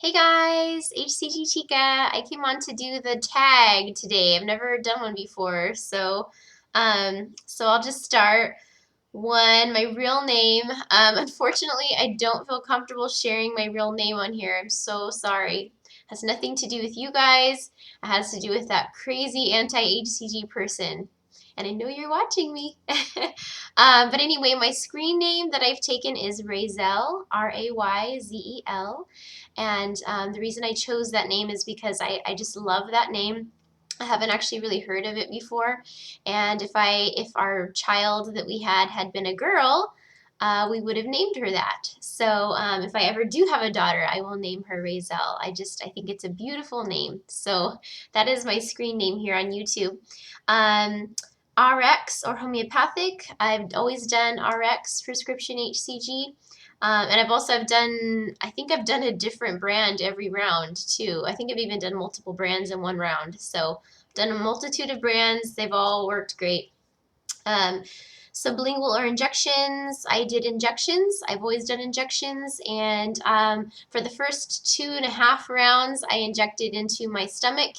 Hey guys, hCGChica. I came on to do the tag today. I've never done one before, so I'll just start. One, my real name. Unfortunately, I don't feel comfortable sharing my real name on here. I'm so sorry. It has nothing to do with you guys. It has to do with that crazy anti-HCG person. And I know you're watching me. But anyway, my screen name that I've taken is Rayzel, Rayzel. And the reason I chose that name is because I just love that name. I haven't actually really heard of it before. And if our child that we had been a girl, we would have named her that. So if I ever do have a daughter, I will name her Rayzel. I think it's a beautiful name. So that is my screen name here on YouTube. Um, RX or homeopathic. I've always done RX prescription HCG. And I think I've done a different brand every round too. I think I've even done multiple brands in one round. So I've done a multitude of brands. They've all worked great. Um, Sublingual or injections. I did injections. I've always done injections. And for the first 2.5 rounds, I injected into my stomach.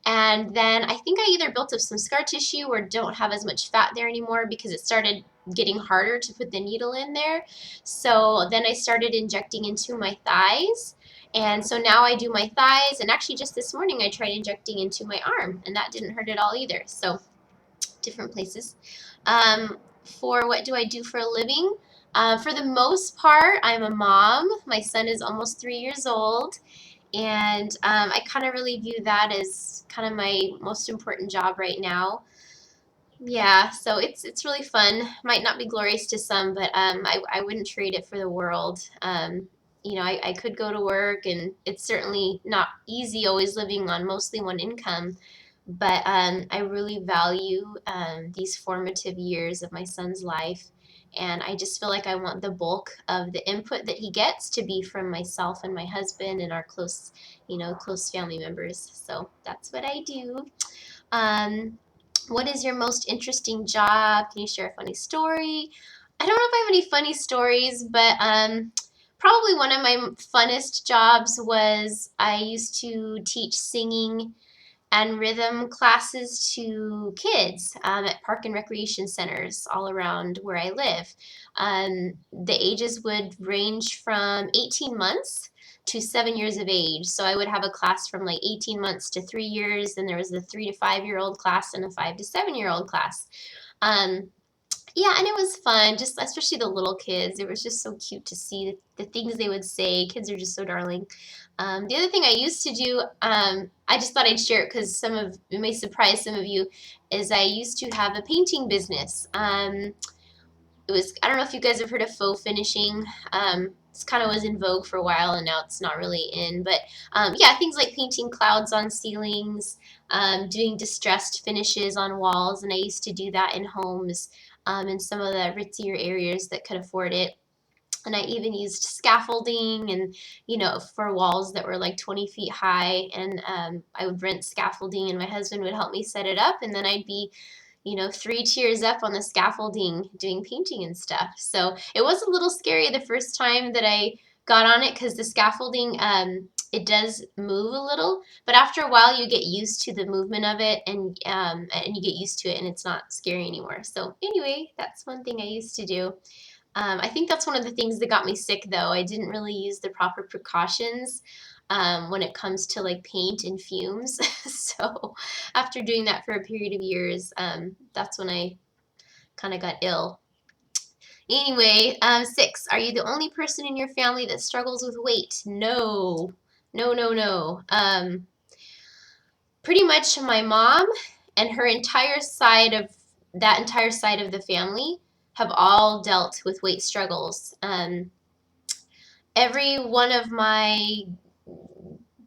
And then I think I either built up some scar tissue or don't have as much fat there anymore because it started getting harder to put the needle in there. So then I started injecting into my thighs. And so now I do my thighs. And actually, just this morning, I tried injecting into my arm, and that didn't hurt at all either. So different places. For what do I do for a living? For the most part, I'm a mom. My son is almost 3 years old, and I kind of really view that as kind of my most important job right now. Yeah, so it's really fun. Might not be glorious to some, but I wouldn't trade it for the world. I could go to work, and it's certainly not easy always living on mostly one income. But I really value these formative years of my son's life. And I just feel like I want the bulk of the input that he gets to be from myself and my husband and our close family members. So that's what I do. Um, what is your most interesting job? Can you share a funny story? I don't know if I have any funny stories, but probably one of my funnest jobs was I used to teach singing and rhythm classes to kids at park and recreation centers all around where I live. The ages would range from 18 months to 7 years of age. So I would have a class from like 18 months to 3 years, and there was a 3 to 5 year old class and a 5 to 7 year old class. Um, yeah, and it was fun, just especially the little kids. It was just so cute to see the things they would say. Kids are just so darling. The other thing I used to do, I just thought I'd share it because it may surprise some of you, is I used to have a painting business. I don't know if you guys have heard of faux finishing. This kind of was in vogue for a while, and now it's not really in. But yeah, things like painting clouds on ceilings, doing distressed finishes on walls, and I used to do that in homes in some of the ritzier areas that could afford it. And I even used scaffolding and, for walls that were like 20 feet high. And I would rent scaffolding, and my husband would help me set it up. And then I'd be 3 tiers up on the scaffolding doing painting and stuff. So it was a little scary the first time that I got on it because the scaffolding, it does move a little, but after a while you get used to the movement of it, and you get used to it, and it's not scary anymore. So anyway, that's one thing I used to do. I think that's one of the things that got me sick, though. I didn't really use the proper precautions when it comes to like paint and fumes. So after doing that for a period of years, that's when I kind of got ill. Anyway, 6. Are you the only person in your family that struggles with weight? No. No, no, no. Pretty much my mom and her entire side of the family have all dealt with weight struggles. Every one of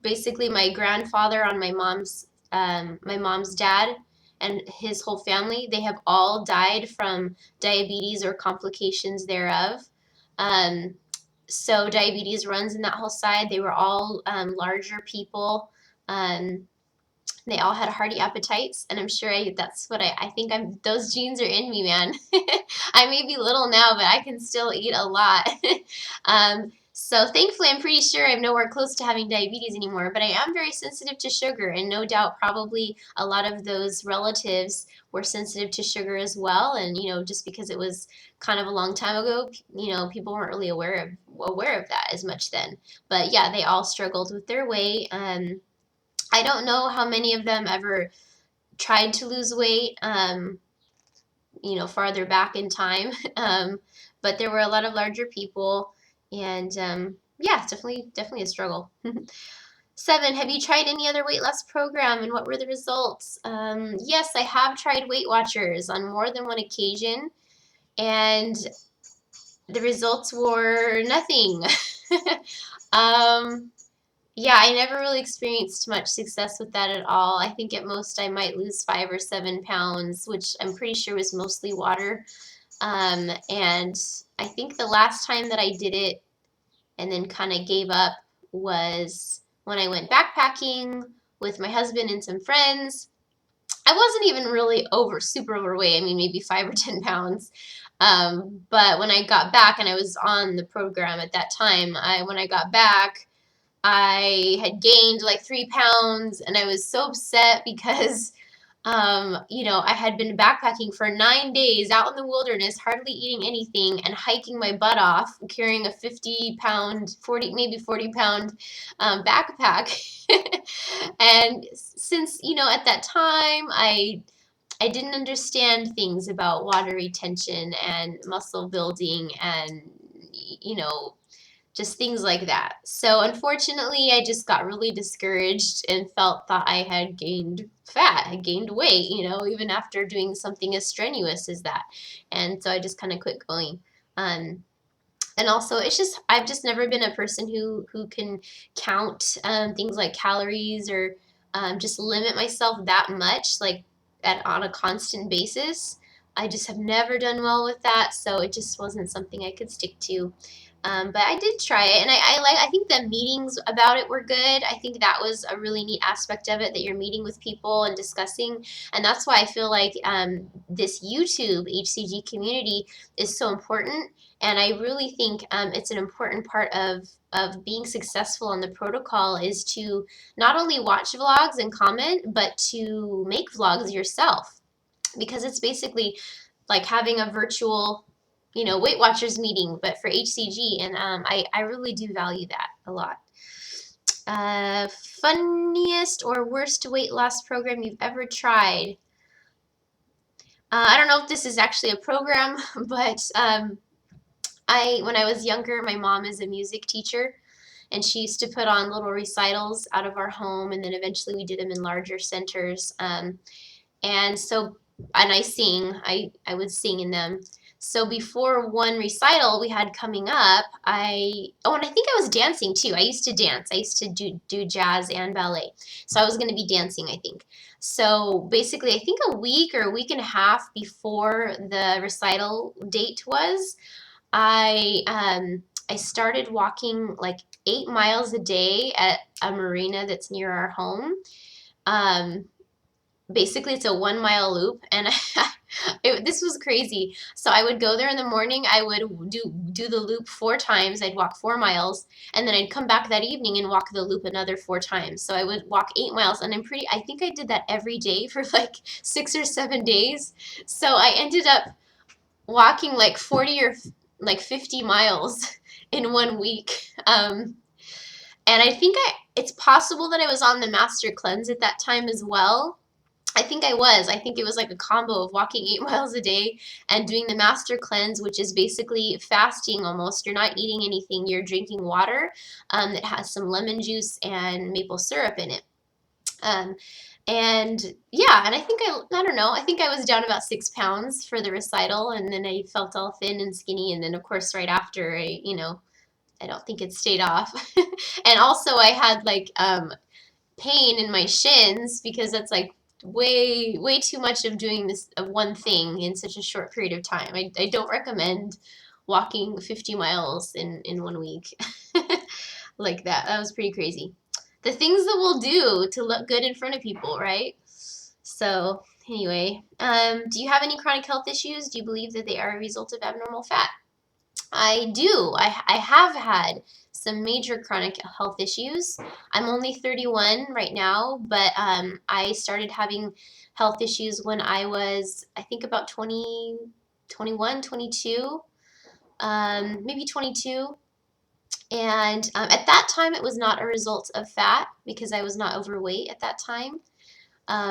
basically my grandfather on my mom's dad and his whole family, they have all died from diabetes or complications thereof. Um, so diabetes runs in that whole side. They were all larger people. Um, they all had hearty appetites, and I'm sure that's what I think those genes are in me, man. I may be little now, but I can still eat a lot. So thankfully, I'm pretty sure I'm nowhere close to having diabetes anymore, but I am very sensitive to sugar, and no doubt probably a lot of those relatives were sensitive to sugar as well. And just because it was kind of a long time ago, people weren't really aware of that as much then. But yeah, they all struggled with their weight. I don't know how many of them ever tried to lose weight. Farther back in time. But there were a lot of larger people, and yeah, definitely a struggle. 7, have you tried any other weight loss program, and what were the results? Yes, I have tried Weight Watchers on more than one occasion, and the results were nothing. um, yeah, I never really experienced much success with that at all. I think at most I might lose 5 or 7 pounds, which I'm pretty sure was mostly water. And I think the last time that I did it and then kind of gave up was when I went backpacking with my husband and some friends. I wasn't even really super overweight. I mean, maybe 5 or 10 pounds. But when I got back and I was on the program at that time, when I got back, I had gained like 3 pounds, and I was so upset because I had been backpacking for 9 days out in the wilderness, hardly eating anything, and hiking my butt off, carrying a 50-pound, 40, maybe 40-pound backpack. And since, at that time, I didn't understand things about water retention and muscle building and, you know, just things like that. So unfortunately, I just got really discouraged and felt that I had gained fat, I gained weight, even after doing something as strenuous as that. And so I just kind of quit going. And also, I've just never been a person who can count things like calories or just limit myself that much, like on a constant basis. I just have never done well with that, so it just wasn't something I could stick to. But I did try it, and I think the meetings about it were good. I think that was a really neat aspect of it, that you're meeting with people and discussing, and that's why I feel like this YouTube HCG community is so important. And I really think it's an important part of being successful on the protocol is to not only watch vlogs and comment, but to make vlogs yourself, because it's basically like having a virtual, Weight Watchers meeting, but for HCG, and I really do value that a lot. Funniest or worst weight loss program you've ever tried? I don't know if this is actually a program, but when I was younger, my mom is a music teacher, and she used to put on little recitals out of our home, and then eventually we did them in larger centers. And so, and I would sing in them. So before one recital we had coming up, and I think I was dancing too. I used to dance. I used to do jazz and ballet. So I was going to be dancing, I think. So basically, I think a week or a week and a half before the recital date was, I started walking like 8 miles a day at a marina that's near our home. Basically, it's a 1 mile loop, and this was crazy. So I would go there in the morning. I would do the loop 4 times. I'd walk 4 miles, and then I'd come back that evening and walk the loop another 4 times. So I would walk 8 miles, and I think I did that every day for like 6 or 7 days. So I ended up walking like 40 or like 50 miles in 1 week. And I think it's possible that I was on the master cleanse at that time as well. I think I was. I think it was like a combo of walking 8 miles a day and doing the master cleanse, which is basically fasting almost. You're not eating anything. You're drinking water that has some lemon juice and maple syrup in it. And yeah, and I don't know, I think I was down about 6 pounds for the recital, and then I felt all thin and skinny, and then of course right after I don't think it stayed off. And also I had like pain in my shins, because that's like way too much of doing this of one thing in such a short period of time. I don't recommend walking 50 miles in 1 week like that. That was pretty crazy. The things that we'll do to look good in front of people, right? So anyway, do you have any chronic health issues? Do you believe that they are a result of abnormal fat? I do. I have had some major chronic health issues. I'm only 31 right now, but I started having health issues when I was, I think, about 20, 21, 22, maybe 22. And at that time, it was not a result of fat because I was not overweight at that time.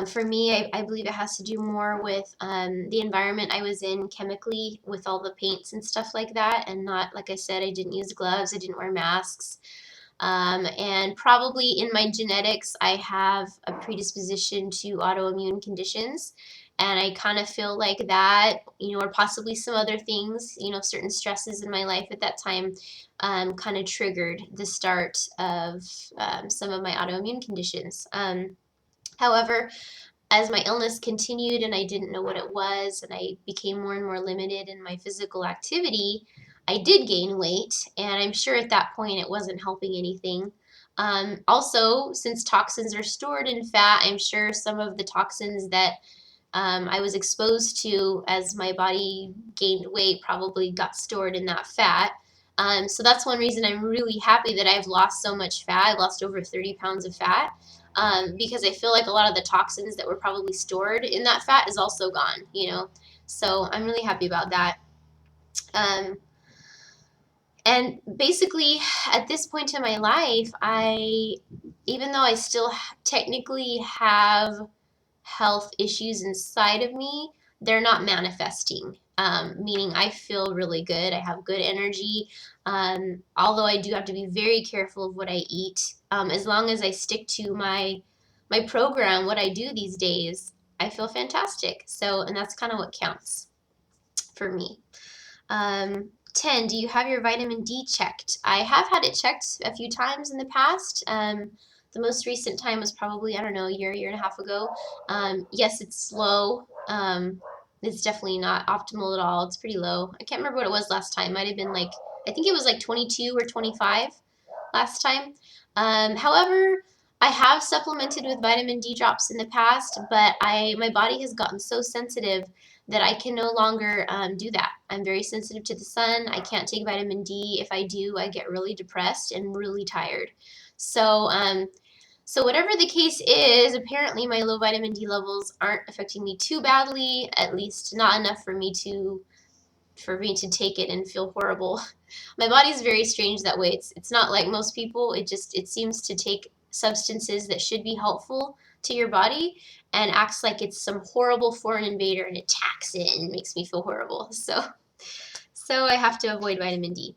For me, I believe it has to do more with the environment I was in chemically with all the paints and stuff like that. And not, like I said, I didn't use gloves, I didn't wear masks. And probably in my genetics, I have a predisposition to autoimmune conditions. And I kind of feel like that, or possibly some other things, certain stresses in my life at that time kind of triggered the start of some of my autoimmune conditions. However, as my illness continued and I didn't know what it was and I became more and more limited in my physical activity, I did gain weight, and I'm sure at that point it wasn't helping anything. Also, since toxins are stored in fat, I'm sure some of the toxins that I was exposed to as my body gained weight probably got stored in that fat. So that's one reason I'm really happy that I've lost so much fat. I lost over 30 pounds of fat because I feel like a lot of the toxins that were probably stored in that fat is also gone. So I'm really happy about that. Um, and basically, at this point in my life, even though I still technically have health issues inside of me, they're not manifesting. Meaning I feel really good. I have good energy. Although I do have to be very careful of what I eat. As long as I stick to my program, what I do these days, I feel fantastic. So, and that's kind of what counts for me. 10, do you have your vitamin D checked? I have had it checked a few times in the past. The most recent time was probably, I don't know, a year and a half ago. Yes, it's low. It's definitely not optimal at all. It's pretty low. I can't remember what it was last time. Might have been like, I think it was like 22 or 25 last time. However, I have supplemented with vitamin D drops in the past, but my body has gotten so sensitive that I can no longer do that. I'm very sensitive to the sun. I can't take vitamin D. If I do, I get really depressed and really tired. So whatever the case is, apparently my low vitamin D levels aren't affecting me too badly, at least not enough for me to take it and feel horrible. My body's very strange that way. It's not like most people. It seems to take substances that should be helpful to your body and acts like it's some horrible foreign invader and attacks it and makes me feel horrible. So I have to avoid vitamin D.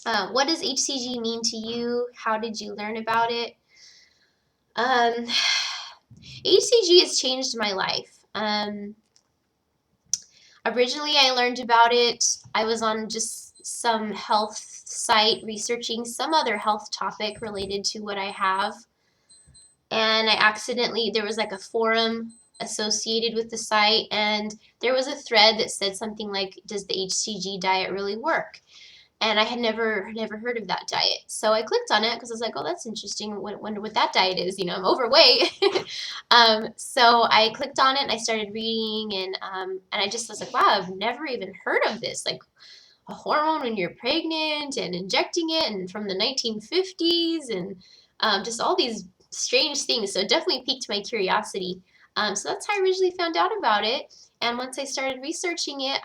What does HCG mean to you? How did you learn about it? HCG has changed my life. Originally, I learned about it. I was on just some health site researching some other health topic related to what I have. And there was like a forum associated with the site, and there was a thread that said something like, does the HCG diet really work? And I had never heard of that diet. So I clicked on it because I was like, oh, that's interesting. Wonder what that diet is. I'm overweight. So I clicked on it and I started reading, and I just was like, wow, I've never even heard of this. Like a hormone when you're pregnant and injecting it, and from the 1950s, and just all these strange things. So it definitely piqued my curiosity. So that's how I originally found out about it. And once I started researching it,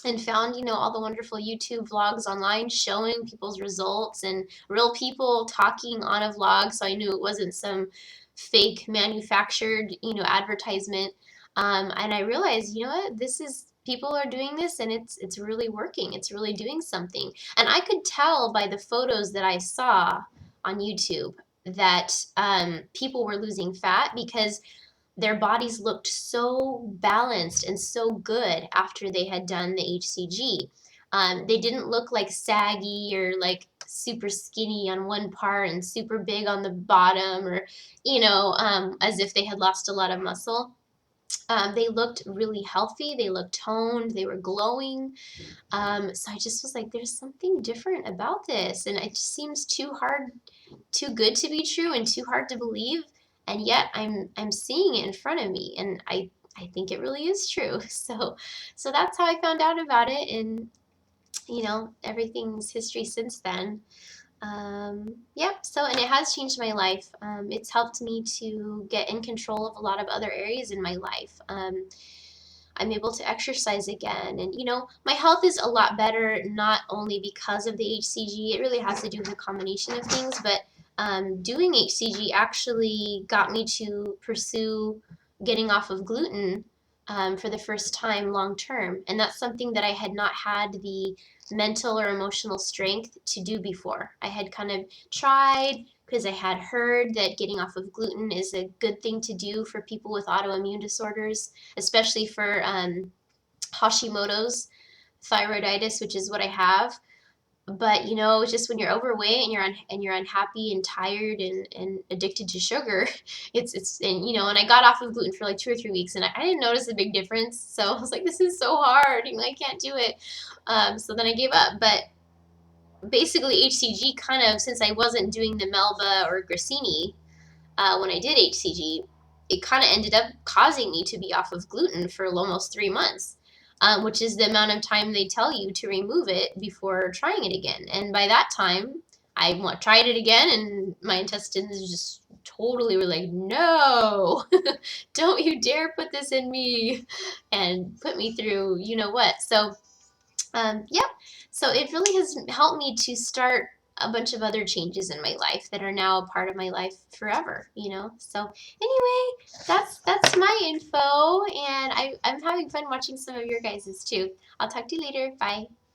and found all the wonderful YouTube vlogs online showing people's results and real people talking on a vlog, so I knew it wasn't some fake manufactured advertisement. And I realized, what, this is people are doing this, and it's really working. It's really doing something. And I could tell by the photos that I saw on YouTube that people were losing fat because their bodies looked so balanced and so good after they had done the HCG. They didn't look like saggy or like super skinny on one part and super big on the bottom, or as if they had lost a lot of muscle. They looked really healthy. They looked toned. They were glowing. So I just was like, there's something different about this, and it just seems too good to be true and too hard to believe. And yet I'm seeing it in front of me, and I think it really is true. So that's how I found out about it, and you know, everything's history since then. Yep, so, and it has changed my life. It's helped me to get in control of a lot of other areas in my life. I'm able to exercise again. And, you know, my health is a lot better, not only because of the HCG, it really has to do with a combination of things, but doing HCG actually got me to pursue getting off of gluten for the first time long term. And that's something that I had not had the mental or emotional strength to do before. I had kind of tried because I had heard that getting off of gluten is a good thing to do for people with autoimmune disorders, especially for Hashimoto's thyroiditis, which is what I have. But you know, it's just when you're overweight and you're unhappy and tired and addicted to sugar, it's and you know, and I got off of gluten for like 2 or 3 weeks and I didn't notice a big difference. So I was like, this is so hard, you know, I can't do it. So then I gave up. But basically, HCG kind of, since I wasn't doing the Melba or Grissini when I did HCG, it kind of ended up causing me to be off of gluten for almost 3 months, which is the amount of time they tell you to remove it before trying it again. And by that time, I tried it again, and my intestines just totally were like, no, don't you dare put this in me, and put me through you know what. So yep. So it really has helped me to start a bunch of other changes in my life that are now a part of my life forever, you know? So anyway, that's my info, and I'm having fun watching some of your guys's too. I'll talk to you later. Bye.